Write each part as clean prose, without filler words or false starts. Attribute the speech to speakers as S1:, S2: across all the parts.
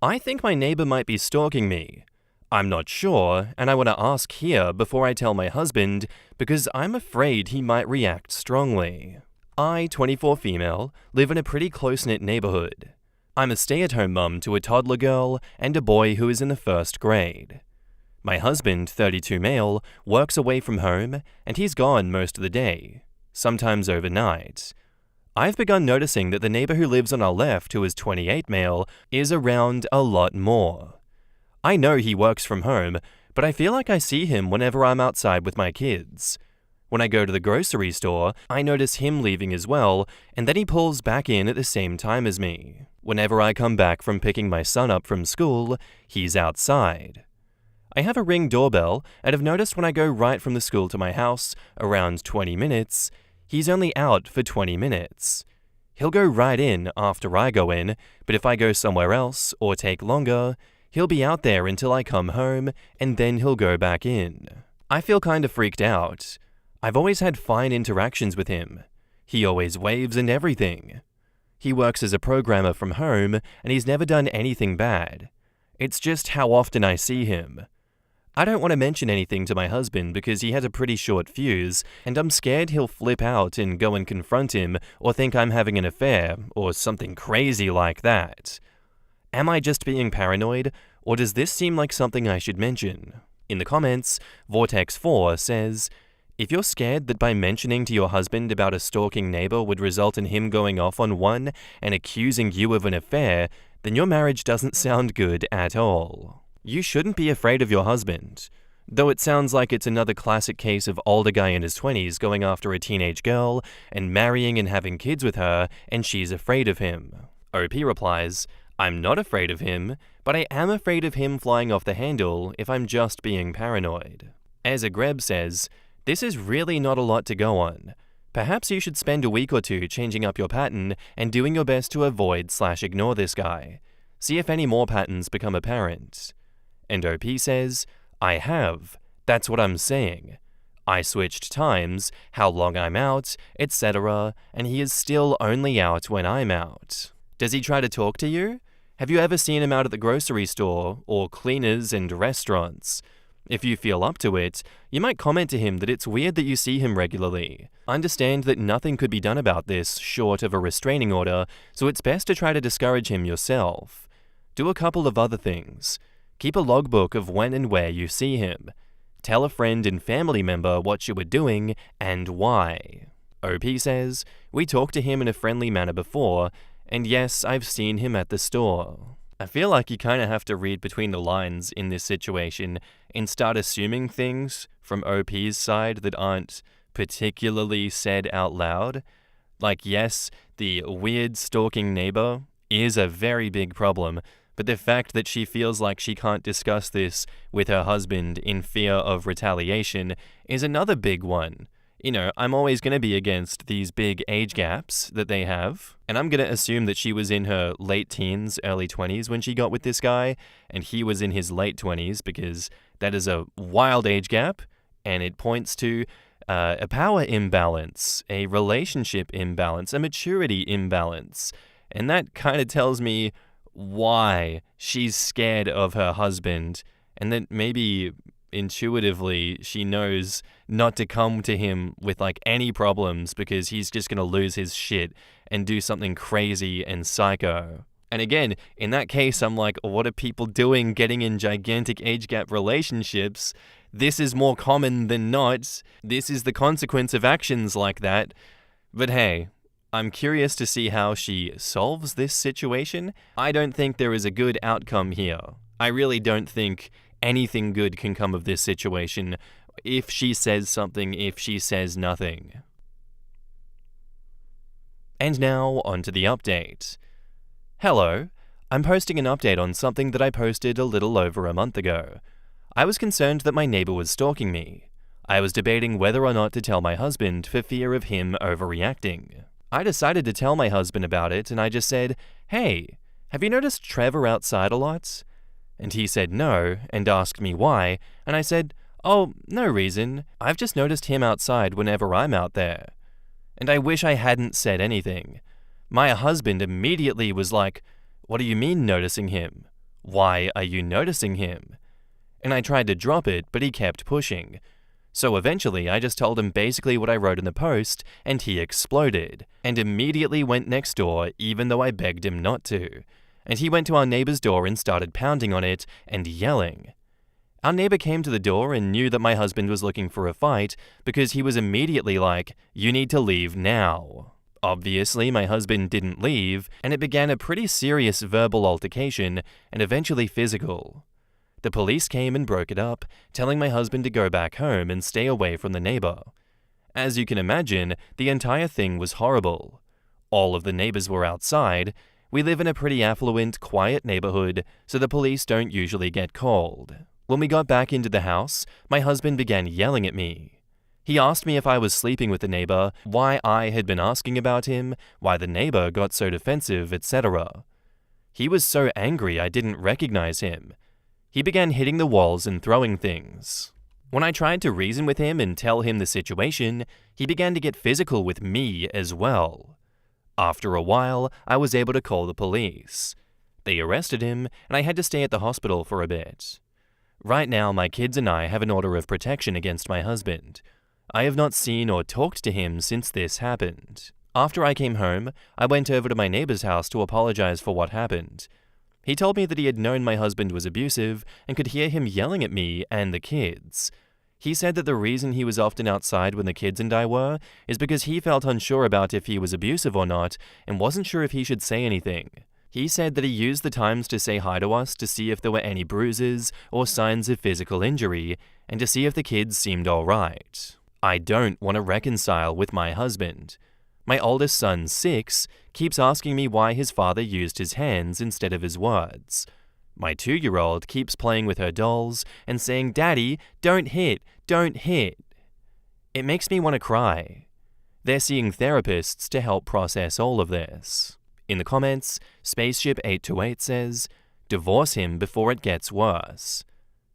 S1: I think my neighbor might be stalking me. I'm not sure, and I want to ask here before I tell my husband because I'm afraid he might react strongly. I, 24 female, live in a pretty close-knit neighborhood. I'm a stay-at-home mum to a toddler girl and a boy who is in the first grade. My husband, 32 male, works away from home and he's gone most of the day, sometimes overnight. I've begun noticing that the neighbor who lives on our left, who is 28 male, is around a lot more. I know he works from home, but I feel like I see him whenever I'm outside with my kids. When I go to the grocery store, I notice him leaving as well, and then he pulls back in at the same time as me. Whenever I come back from picking my son up from school, he's outside. I have a Ring doorbell, and have noticed when I go right from the school to my house, around 20 minutes, he's only out for 20 minutes. He'll go right in after I go in, but if I go somewhere else or take longer, he'll be out there until I come home, and then he'll go back in. I feel kind of freaked out. I've always had fine interactions with him. He always waves and everything. He works as a programmer from home, and he's never done anything bad. It's just how often I see him. I don't want to mention anything to my husband because he has a pretty short fuse, and I'm scared he'll flip out and go and confront him or think I'm having an affair or something crazy like that. Am I just being paranoid, or does this seem like something I should mention? In the comments, Vortex4 says, if you're scared that by mentioning to your husband about a stalking neighbor would result in him going off on one and accusing you of an affair, then your marriage doesn't sound good at all. You shouldn't be afraid of your husband, though it sounds like it's another classic case of older guy in his 20s going after a teenage girl and marrying and having kids with her, and she's afraid of him. OP replies, I'm not afraid of him, but I am afraid of him flying off the handle if I'm just being paranoid. As Greb says, this is really not a lot to go on. Perhaps you should spend a week or two changing up your pattern and doing your best to avoid/ignore this guy. See if any more patterns become apparent. And OP says, I have. That's what I'm saying. I switched times, how long I'm out, etc., and he is still only out when I'm out. Does he try to talk to you? Have you ever seen him out at the grocery store or cleaners and restaurants? If you feel up to it, you might comment to him that it's weird that you see him regularly. Understand that nothing could be done about this short of a restraining order, so it's best to try to discourage him yourself. Do a couple of other things. Keep a logbook of when and where you see him. Tell a friend and family member what you were doing and why. OP says, we talked to him in a friendly manner before, and yes, I've seen him at the store. I feel like you kind of have to read between the lines in this situation and start assuming things from OP's side that aren't particularly said out loud. Like, yes, the weird stalking neighbor is a very big problem, but the fact that she feels like she can't discuss this with her husband in fear of retaliation is another big one. You know, I'm always going to be against these big age gaps that they have, and I'm going to assume that she was in her late teens, early 20s when she got with this guy, and he was in his late 20s because that is a wild age gap, and it points to a power imbalance, a relationship imbalance, a maturity imbalance, and that kind of tells me why she's scared of her husband, and that maybe intuitively she knows not to come to him with like any problems because he's just going to lose his shit and do something crazy and psycho. And again, in that case, I'm like, what are people doing getting in gigantic age gap relationships? This is more common than not. This is the consequence of actions like that. But hey, I'm curious to see how she solves this situation. I don't think there is a good outcome here. I really don't think anything good can come of this situation if she says something, if she says nothing. And now, on to the update. Hello, I'm posting an update on something that I posted a little over a month ago. I was concerned that my neighbor was stalking me. I was debating whether or not to tell my husband for fear of him overreacting. I decided to tell my husband about it, and I just said, hey, have you noticed Trevor outside a lot? And he said no, and asked me why, and I said, oh, no reason. I've just noticed him outside whenever I'm out there. And I wish I hadn't said anything. My husband immediately was like, what do you mean noticing him? Why are you noticing him? And I tried to drop it, but he kept pushing. So eventually I just told him basically what I wrote in the post, and he exploded, and immediately went next door even though I begged him not to. And he went to our neighbor's door and started pounding on it and yelling. Our neighbor came to the door and knew that my husband was looking for a fight because he was immediately like, "You need to leave now." Obviously, my husband didn't leave, and it began a pretty serious verbal altercation and eventually physical. The police came and broke it up, telling my husband to go back home and stay away from the neighbor. As you can imagine, the entire thing was horrible. All of the neighbors were outside. We live in a pretty affluent, quiet neighborhood, so the police don't usually get called. When we got back into the house, my husband began yelling at me. He asked me if I was sleeping with the neighbor, why I had been asking about him, why the neighbor got so defensive, etc. He was so angry I didn't recognize him. He began hitting the walls and throwing things. When I tried to reason with him and tell him the situation, he began to get physical with me as well. After a while, I was able to call the police. They arrested him, and I had to stay at the hospital for a bit. Right now, my kids and I have an order of protection against my husband. I have not seen or talked to him since this happened. After I came home, I went over to my neighbor's house to apologize for what happened. He told me that he had known my husband was abusive and could hear him yelling at me and the kids. He said that the reason he was often outside when the kids and I were is because he felt unsure about if he was abusive or not and wasn't sure if he should say anything. He said that he used the times to say hi to us to see if there were any bruises or signs of physical injury and to see if the kids seemed all right. I don't want to reconcile with my husband. My oldest son, 6, keeps asking me why his father used his hands instead of his words. My 2-year-old keeps playing with her dolls and saying, "Daddy, don't hit, don't hit." It makes me want to cry. They're seeing therapists to help process all of this. In the comments, Spaceship828 says, "Divorce him before it gets worse."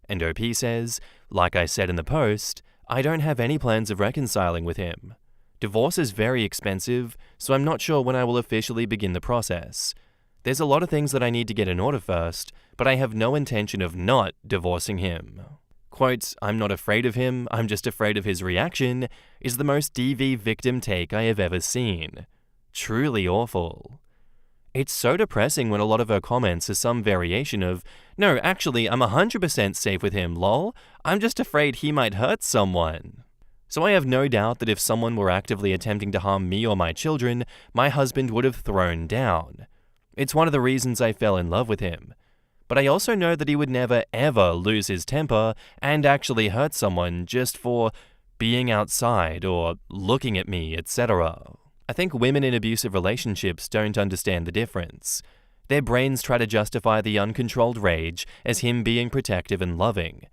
S1: And OP says, "Like I said in the post, I don't have any plans of reconciling with him. Divorce is very expensive, so I'm not sure when I will officially begin the process. There's a lot of things that I need to get in order first, but I have no intention of not divorcing him." Quote, "I'm not afraid of him, I'm just afraid of his reaction," is the most DV victim take I have ever seen. Truly awful. It's so depressing when a lot of her comments are some variation of, "No, actually, I'm 100% safe with him, lol. I'm just afraid he might hurt someone." So I have no doubt that if someone were actively attempting to harm me or my children, my husband would have thrown down. It's one of the reasons I fell in love with him. But I also know that he would never ever lose his temper and actually hurt someone just for being outside or looking at me, etc. I think women in abusive relationships don't understand the difference. Their brains try to justify the uncontrolled rage as him being protective and loving.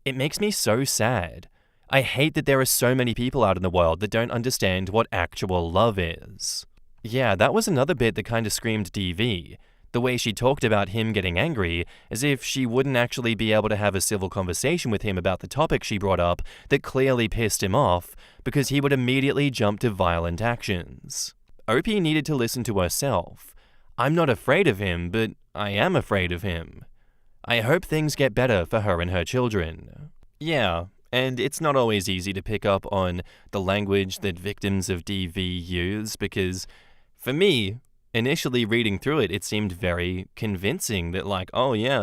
S1: It makes me so sad. I hate that there are so many people out in the world that don't understand what actual love is. Yeah, that was another bit that kind of screamed DV. The way she talked about him getting angry, as if she wouldn't actually be able to have a civil conversation with him about the topic she brought up that clearly pissed him off, because he would immediately jump to violent actions. OP needed to listen to herself. I'm not afraid of him, but I am afraid of him. I hope things get better for her and her children. Yeah, and it's not always easy to pick up on the language that victims of DV use, because for me, initially reading through it, it seemed very convincing that like, oh yeah,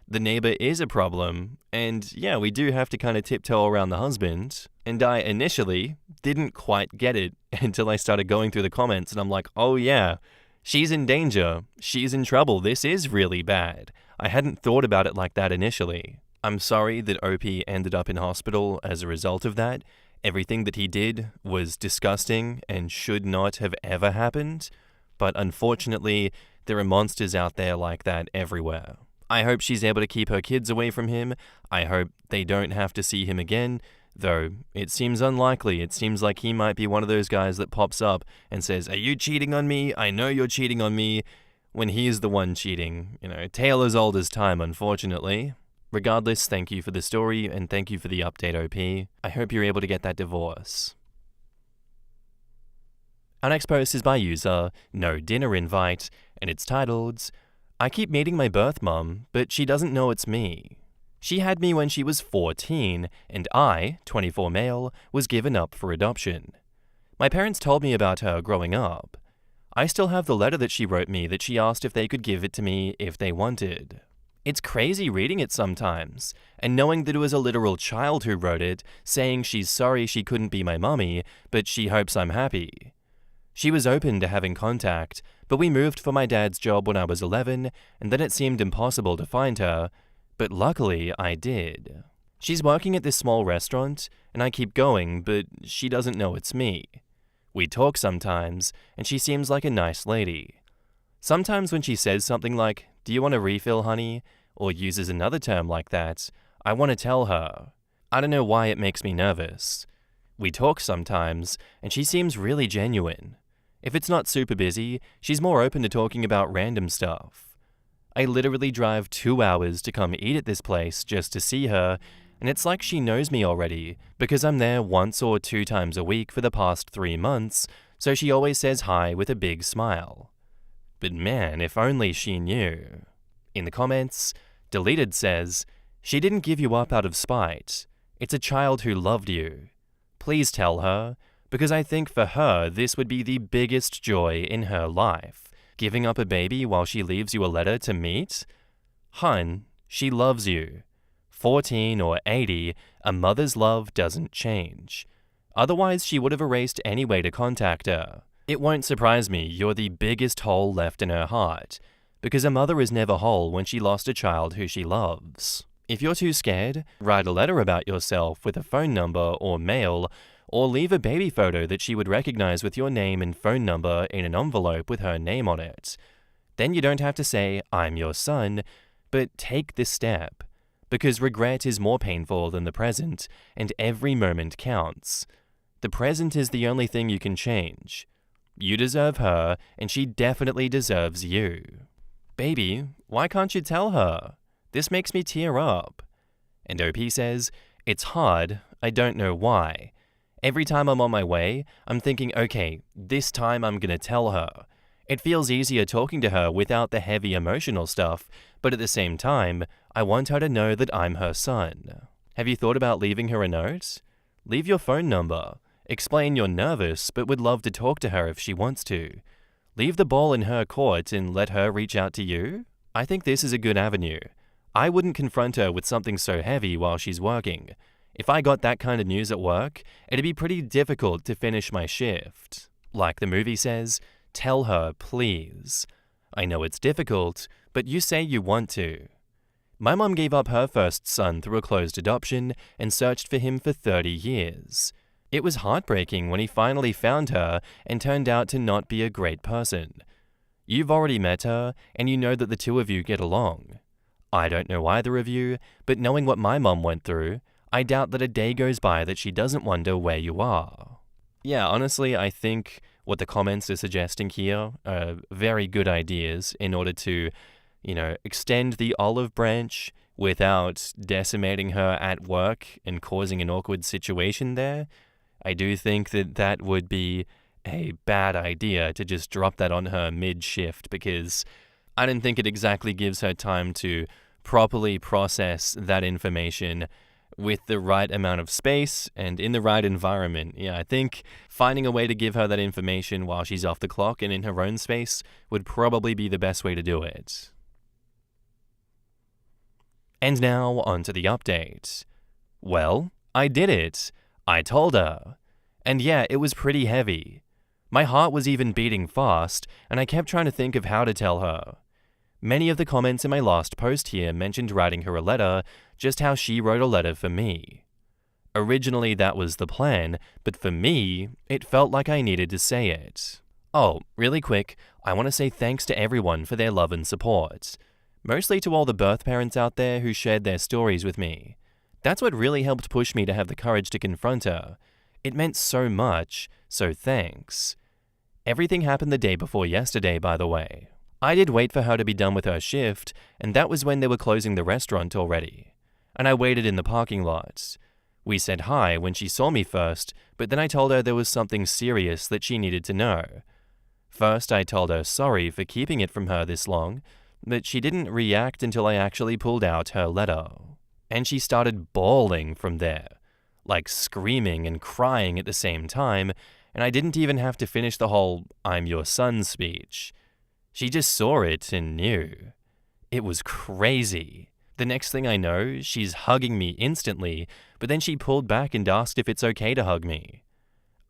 S1: the neighbor is a problem, and yeah, we do have to kind of tiptoe around the husband. And I initially didn't quite get it until I started going through the comments, and I'm like, oh yeah, she's in danger, she's in trouble, this is really bad. I hadn't thought about it like that initially. I'm sorry that OP ended up in hospital as a result of that. Everything that he did was disgusting and should not have ever happened. But unfortunately, there are monsters out there like that everywhere. I hope she's able to keep her kids away from him. I hope they don't have to see him again, though it seems unlikely. It seems like he might be one of those guys that pops up and says, "Are you cheating on me? I know you're cheating on me," when he's the one cheating. Tale as old as time, unfortunately. Regardless, thank you for the story and thank you for the update, OP. I hope you're able to get that divorce. Our next post is by user No Dinner Invite, and it's titled, I keep meeting my birth mum, but she doesn't know it's me. She had me when she was 14, and I, 24 male, was given up for adoption. My parents told me about her growing up. I still have the letter that she wrote me that she asked if they could give it to me if they wanted. It's crazy reading it sometimes, and knowing that it was a literal child who wrote it, saying she's sorry she couldn't be my mummy, but she hopes I'm happy. She was open to having contact, but we moved for my dad's job when I was 11, and then it seemed impossible to find her, but luckily I did. She's working at this small restaurant, and I keep going, but she doesn't know it's me. We talk sometimes, and she seems like a nice lady. Sometimes when she says something like, "Do you want a refill, honey?" or uses another term like that, I want to tell her. I don't know why it makes me nervous. We talk sometimes, and she seems really genuine. If it's not super busy, she's more open to talking about random stuff. I literally drive 2 hours to come eat at this place just to see her, and it's like she knows me already, because I'm there once or 2 times a week for the past 3 months, so she always says hi with a big smile. But man, if only she knew. In the comments, Deleted says, "She didn't give you up out of spite. It's a child who loved you. Please tell her, because I think for her this would be the biggest joy in her life. Giving up a baby while she leaves you a letter to meet? Hun, she loves you. 14 or 80, a mother's love doesn't change. Otherwise she would have erased any way to contact her. It won't surprise me you're the biggest hole left in her heart, because a mother is never whole when she lost a child who she loves. If you're too scared, write a letter about yourself with a phone number or mail, or leave a baby photo that she would recognize with your name and phone number in an envelope with her name on it. Then you don't have to say, "I'm your son," but take this step, because regret is more painful than the present, and every moment counts. The present is the only thing you can change. You deserve her, and she definitely deserves you. Baby, why can't you tell her? This makes me tear up. And OP says, "It's hard, I don't know why. Every time I'm on my way, I'm thinking, okay, this time I'm gonna tell her. It feels easier talking to her without the heavy emotional stuff, but at the same time, I want her to know that I'm her son." Have you thought about leaving her a note? Leave your phone number. Explain you're nervous, but would love to talk to her if she wants to. Leave the ball in her court and let her reach out to you? I think this is a good avenue. I wouldn't confront her with something so heavy while she's working. If I got that kind of news at work, it'd be pretty difficult to finish my shift. Like the movie says, tell her, please. I know it's difficult, but you say you want to. My mum gave up her first son through a closed adoption and searched for him for 30 years. It was heartbreaking when he finally found her and turned out to not be a great person. You've already met her, and you know that the two of you get along. I don't know either of you, but knowing what my mum went through, I doubt that a day goes by that she doesn't wonder where you are. Yeah, honestly, I think what the comments are suggesting here are very good ideas in order to, extend the olive branch without decimating her at work and causing an awkward situation there. I do think that that would be a bad idea to just drop that on her mid-shift, because I don't think it exactly gives her time to properly process that information with the right amount of space and in the right environment. Yeah, I think finding a way to give her that information while she's off the clock and in her own space would probably be the best way to do it. And now, on to the update. Well, I did it. I told her. And yeah, it was pretty heavy. My heart was even beating fast, and I kept trying to think of how to tell her. Many of the comments in my last post here mentioned writing her a letter, just how she wrote a letter for me. Originally that was the plan, but for me, it felt like I needed to say it. Oh, really quick, I want to say thanks to everyone for their love and support. Mostly to all the birth parents out there who shared their stories with me. That's what really helped push me to have the courage to confront her. It meant so much, so thanks. Everything happened the day before yesterday, by the way. I did wait for her to be done with her shift, and that was when they were closing the restaurant already. And I waited in the parking lot. We said hi when she saw me first, but then I told her there was something serious that she needed to know. First, I told her sorry for keeping it from her this long, but she didn't react until I actually pulled out her letter. And she started bawling from there, like screaming and crying at the same time, and I didn't even have to finish the whole "I'm your son" speech. She just saw it and knew. It was crazy. The next thing I know, she's hugging me instantly, but then she pulled back and asked if it's okay to hug me.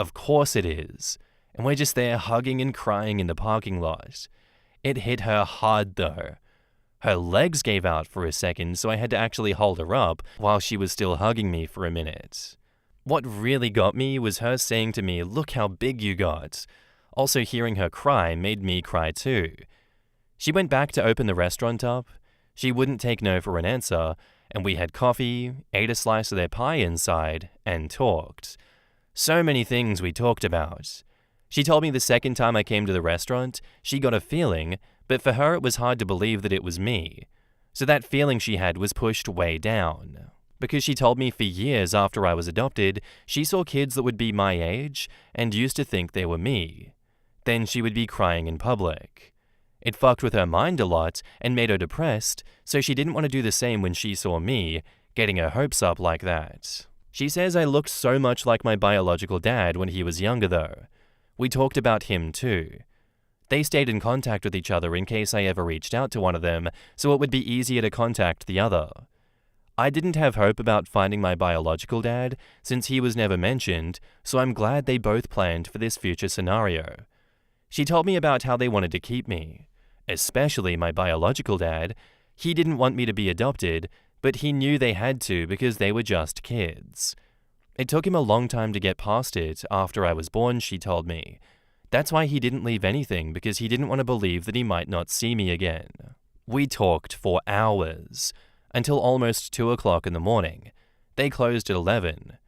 S1: Of course it is. And we're just there hugging and crying in the parking lot. It hit her hard though. Her legs gave out for a second, so I had to actually hold her up while she was still hugging me for a minute. What really got me was her saying to me, "Look how big you got." Also, hearing her cry made me cry too. She went back to open the restaurant up. She wouldn't take no for an answer, and we had coffee, ate a slice of their pie inside, and talked. So many things we talked about. She told me the second time I came to the restaurant, she got a feeling, but for her it was hard to believe that it was me. So that feeling she had was pushed way down. Because she told me for years after I was adopted, she saw kids that would be my age and used to think they were me. Then she would be crying in public. It fucked with her mind a lot and made her depressed, so she didn't want to do the same when she saw me, getting her hopes up like that. She says I looked so much like my biological dad when he was younger though. We talked about him too. They stayed in contact with each other in case I ever reached out to one of them, so it would be easier to contact the other. I didn't have hope about finding my biological dad since he was never mentioned, so I'm glad they both planned for this future scenario. She told me about how they wanted to keep me, especially my biological dad. He didn't want me to be adopted, but he knew they had to because they were just kids. It took him a long time to get past it after I was born, she told me. That's why he didn't leave anything, because he didn't want to believe that he might not see me again. We talked for hours, until almost 2 o'clock in the morning. They closed at 11.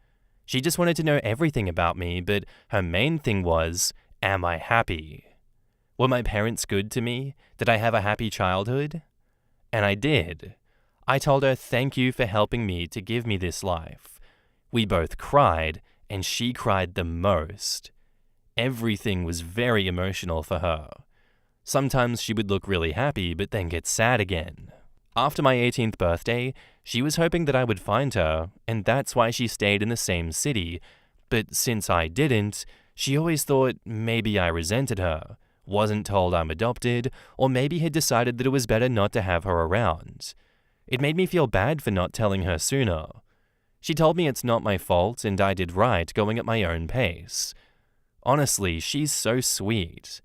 S1: She just wanted to know everything about me, but her main thing was, am I happy? Were my parents good to me? Did I have a happy childhood? And I did. I told her thank you for helping me to give me this life. We both cried, and she cried the most. Everything was very emotional for her. Sometimes she would look really happy, but then get sad again. After my 18th birthday, she was hoping that I would find her, and that's why she stayed in the same city. But since I didn't, she always thought maybe I resented her, wasn't told I'm adopted, or maybe had decided that it was better not to have her around. It made me feel bad for not telling her sooner. She told me it's not my fault and I did right going at my own pace. Honestly, she's so sweet.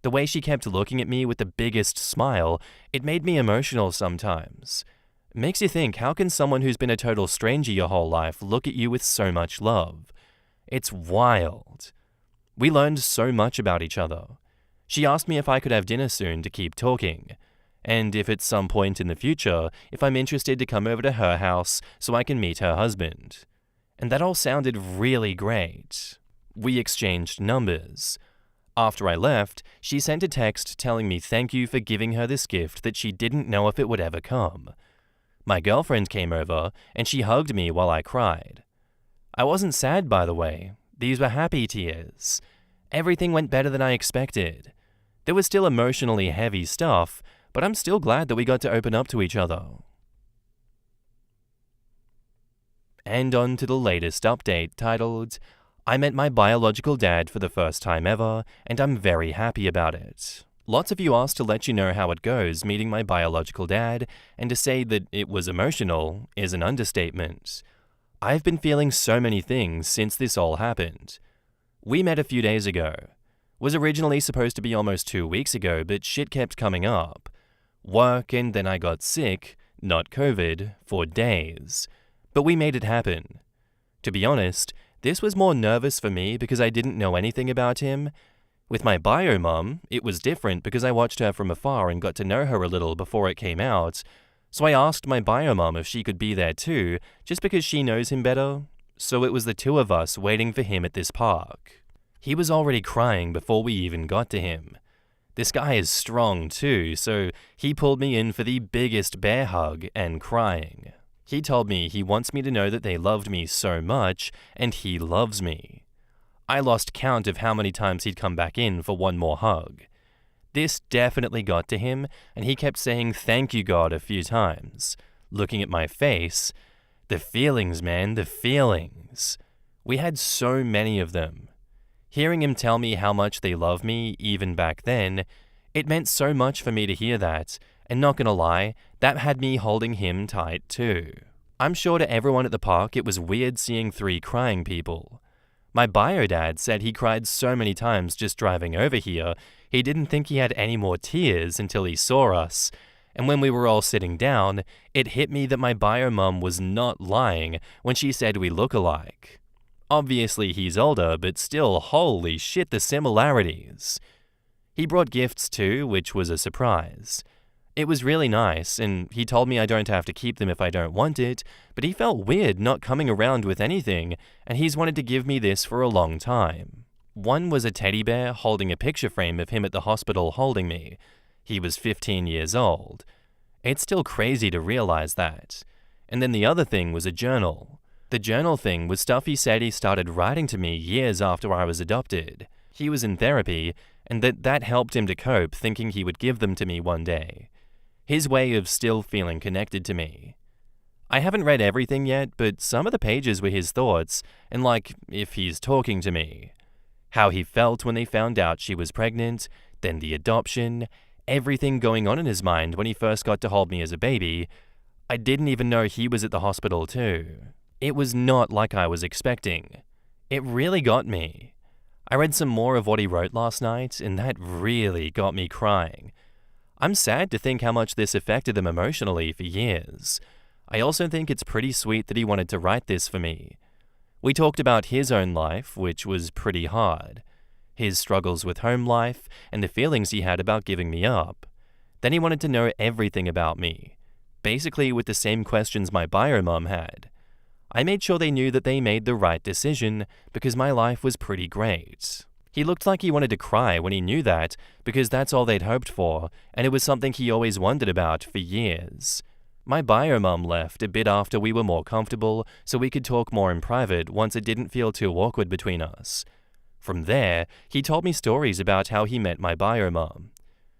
S1: The way she kept looking at me with the biggest smile, it made me emotional sometimes. It makes you think, how can someone who's been a total stranger your whole life look at you with so much love? It's wild. We learned so much about each other. She asked me if I could have dinner soon to keep talking, and if at some point in the future, if I'm interested to come over to her house so I can meet her husband. And that all sounded really great. We exchanged numbers. After I left, she sent a text telling me thank you for giving her this gift that she didn't know if it would ever come. My girlfriend came over, and she hugged me while I cried. I wasn't sad, by the way. These were happy tears. Everything went better than I expected. There was still emotionally heavy stuff, but I'm still glad that we got to open up to each other. And on to the latest update titled, I met my biological dad for the first time ever, and I'm very happy about it. Lots of you asked to let you know how it goes meeting my biological dad, and to say that it was emotional is an understatement. I've been feeling so many things since this all happened. We met a few days ago. Was originally supposed to be almost 2 weeks ago, but shit kept coming up. Work, and then I got sick, not COVID, for days. But we made it happen. To be honest, this was more nervous for me because I didn't know anything about him. With my bio mum, it was different because I watched her from afar and got to know her a little before it came out. So I asked my bio mum if she could be there too, just because she knows him better. So it was the two of us waiting for him at this park. He was already crying before we even got to him. This guy is strong too, so he pulled me in for the biggest bear hug and crying. He told me he wants me to know that they loved me so much, and he loves me. I lost count of how many times he'd come back in for one more hug. This definitely got to him, and he kept saying thank you God a few times. Looking at my face, the feelings, man, the feelings. We had so many of them. Hearing him tell me how much they love me, even back then, it meant so much for me to hear that, and not gonna lie, that had me holding him tight too. I'm sure to everyone at the park it was weird seeing 3 crying people. My bio dad said he cried so many times just driving over here, he didn't think he had any more tears until he saw us. And when we were all sitting down, it hit me that my bio mum was not lying when she said we look alike. Obviously he's older, but still, holy shit, the similarities. He brought gifts too, which was a surprise. It was really nice, and he told me I don't have to keep them if I don't want it, but he felt weird not coming around with anything, and he's wanted to give me this for a long time. One was a teddy bear holding a picture frame of him at the hospital holding me. He was 15 years old. It's still crazy to realize that. And then the other thing was a journal. The journal thing was stuff he said he started writing to me years after I was adopted. He was in therapy, and that helped him to cope, thinking he would give them to me one day. His way of still feeling connected to me. I haven't read everything yet, but some of the pages were his thoughts, and like, if he's talking to me. How he felt when they found out she was pregnant, then the adoption, everything going on in his mind when he first got to hold me as a baby. I didn't even know he was at the hospital too. It was not like I was expecting. It really got me. I read some more of what he wrote last night, and that really got me crying. I'm sad to think how much this affected them emotionally for years. I also think it's pretty sweet that he wanted to write this for me. We talked about his own life, which was pretty hard. His struggles with home life, and the feelings he had about giving me up. Then he wanted to know everything about me. Basically with the same questions my bio mom had. I made sure they knew that they made the right decision, because my life was pretty great. He looked like he wanted to cry when he knew that, because that's all they'd hoped for, and it was something he always wondered about for years. My bio mum left a bit after we were more comfortable, so we could talk more in private once it didn't feel too awkward between us. From there, he told me stories about how he met my bio mum.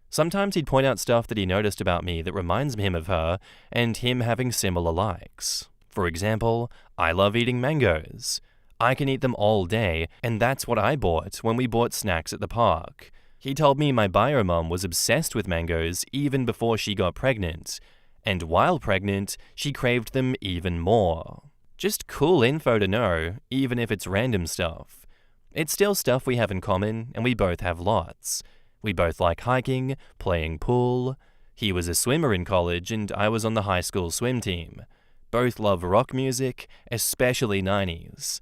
S1: Sometimes he'd point out stuff that he noticed about me that reminds him of her, and him having similar likes. For example, I love eating mangoes. I can eat them all day, and that's what I bought when we bought snacks at the park. He told me my bio mum was obsessed with mangoes even before she got pregnant, and while pregnant, she craved them even more. Just cool info to know, even if it's random stuff. It's still stuff we have in common, and we both have lots. We both like hiking, playing pool. He was a swimmer in college, and I was on the high school swim team. Both love rock music, especially 90s.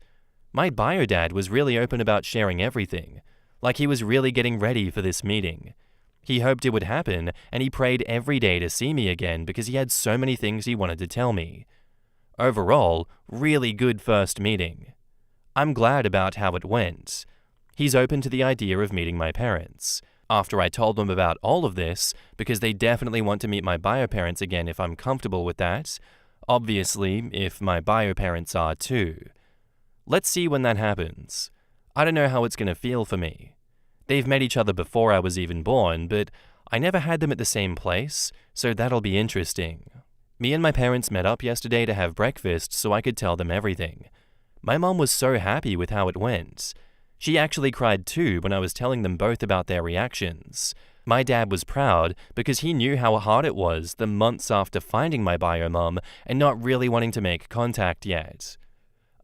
S1: My bio dad was really open about sharing everything, like he was really getting ready for this meeting. He hoped it would happen, and he prayed every day to see me again because he had so many things he wanted to tell me. Overall, really good first meeting. I'm glad about how it went. He's open to the idea of meeting my parents. After I told them about all of this, because they definitely want to meet my bio parents again if I'm comfortable with that. Obviously, if my bio parents are too. Let's see when that happens. I don't know how it's going to feel for me. They've met each other before I was even born, but I never had them at the same place, so that'll be interesting. Me and my parents met up yesterday to have breakfast so I could tell them everything. My mom was so happy with how it went. She actually cried too when I was telling them both about their reactions. My dad was proud because he knew how hard it was the months after finding my bio mom and not really wanting to make contact yet.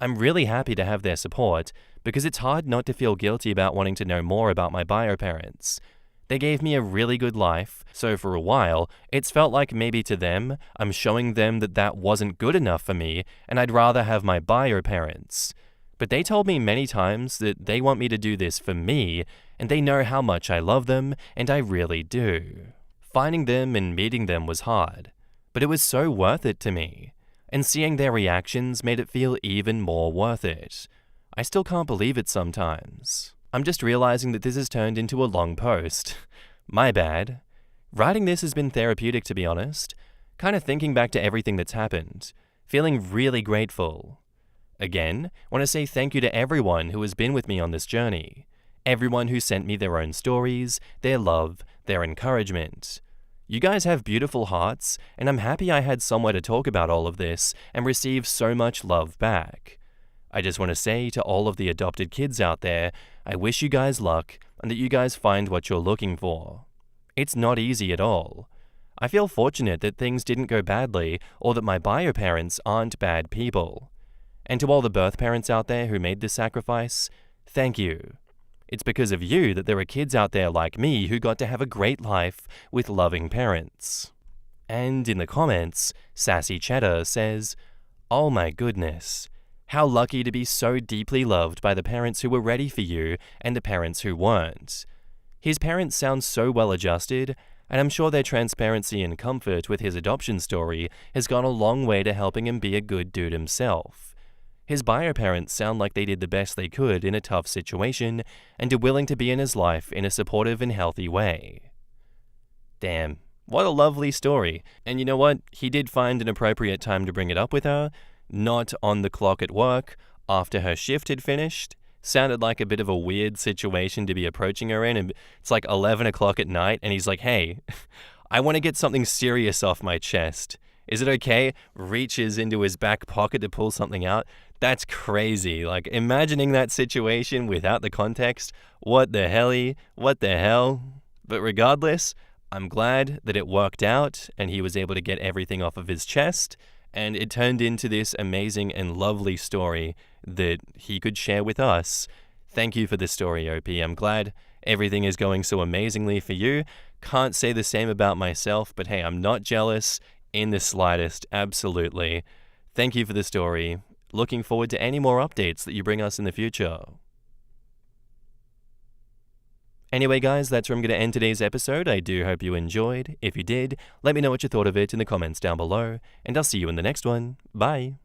S1: I'm really happy to have their support because it's hard not to feel guilty about wanting to know more about my bio parents. They gave me a really good life, so for a while, it's felt like maybe to them, I'm showing them that that wasn't good enough for me and I'd rather have my bio parents. But they told me many times that they want me to do this for me, and they know how much I love them, and I really do. Finding them and meeting them was hard, but it was so worth it to me. And seeing their reactions made it feel even more worth it. I still can't believe it sometimes. I'm just realizing that this has turned into a long post. My bad. Writing this has been therapeutic, to be honest. Kind of thinking back to everything that's happened. Feeling really grateful. Again, want to say thank you to everyone who has been with me on this journey. everyone who sent me their own stories, their love, their encouragement. You guys have beautiful hearts, and I'm happy I had somewhere to talk about all of this and receive so much love back. I just want to say to all of the adopted kids out there, I wish you guys luck and that you guys find what you're looking for. It's not easy at all. I feel fortunate that things didn't go badly or that my bio parents aren't bad people. And to all the birth parents out there who made this sacrifice, thank you. It's because of you that there are kids out there like me who got to have a great life with loving parents. And in the comments, Sassy Cheddar says, "Oh my goodness. How lucky to be so deeply loved by the parents who were ready for you and the parents who weren't. His parents sound so well adjusted, and I'm sure their transparency and comfort with his adoption story has gone a long way to helping him be a good dude himself. His bio parents sound like they did the best they could in a tough situation and are willing to be in his life in a supportive and healthy way." Damn, what a lovely story. And you know what? He did find an appropriate time to bring it up with her. Not on the clock at work, after her shift had finished. Sounded like a bit of a weird situation to be approaching her in, and it's like 11 o'clock at night, and he's like, "Hey, I want to get something serious off my chest. Is it okay?" Reaches into his back pocket to pull something out. That's crazy. Like, imagining that situation without the context, what the helly, what the hell? But regardless, I'm glad that it worked out, and he was able to get everything off of his chest, and it turned into this amazing and lovely story that he could share with us. Thank you for this story, OP. I'm glad everything is going so amazingly for you. Can't say the same about myself, but hey, I'm not jealous in the slightest, absolutely. Thank you for the story. Looking forward to any more updates that you bring us in the future. Anyway, guys, that's where I'm going to end today's episode. I do hope you enjoyed. If you did, let me know what you thought of it in the comments down below, and I'll see you in the next one. Bye.